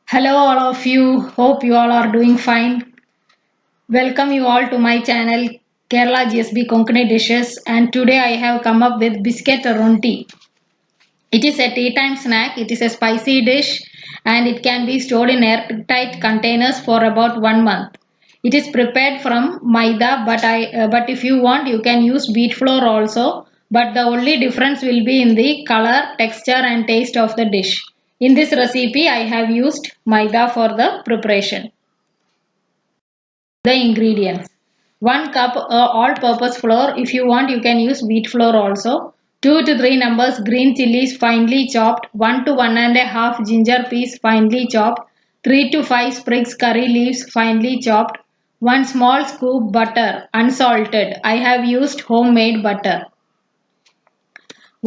Hello, all of you. Hope you all are doing fine. Welcome you all to my channel Kerala GSB Konkani Dishes, and today I have come up with biscuit ronti. It is a tea time snack. It is a spicy dish and it can be stored in airtight containers for about 1 month. It is prepared from maida, but if you want you can use wheat flour also. But the only difference will be in the color, texture and taste of the dish. In this recipe I have used maida for the preparation. The ingredients: 1 cup all-purpose flour. If you want you can use wheat flour also. 2 to 3 numbers green chilies finely chopped. 1 to 1 and a half ginger peas finely chopped. 3 to 5 sprigs curry leaves finely chopped. 1 small scoop butter unsalted. I have used homemade butter.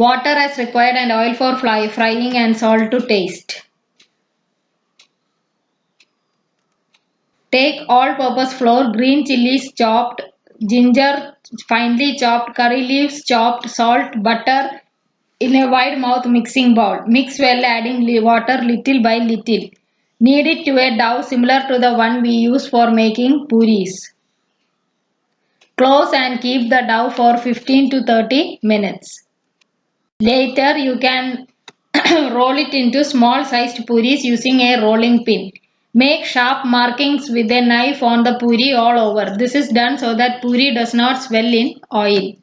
Water as required and oil for frying and salt to taste. Take all-purpose flour, green chilies chopped, ginger finely chopped, curry leaves chopped, salt, butter in a wide mouth mixing bowl. Mix well, adding water little by little. Knead it to a dough similar to the one we use for making puris. Close and keep the dough for 15 to 30 minutes. Later you can roll it into small sized puris using a rolling pin. Make sharp markings with a knife on the puri all over. This is done so that puri does not swell in oil.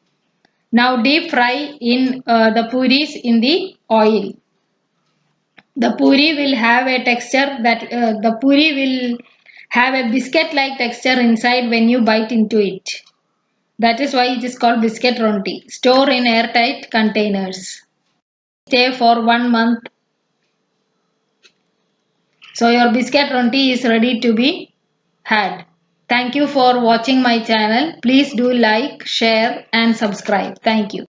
Now deep fry in the puris in the oil. The puri will have a texture the puri will have a biscuit like texture inside when you bite into it. That is why it is called biscuit ronti. Store in airtight containers. Stay for 1 month. So your biscuit ronti is ready to be had. Thank you for watching my channel. Please do like, share and subscribe. Thank you.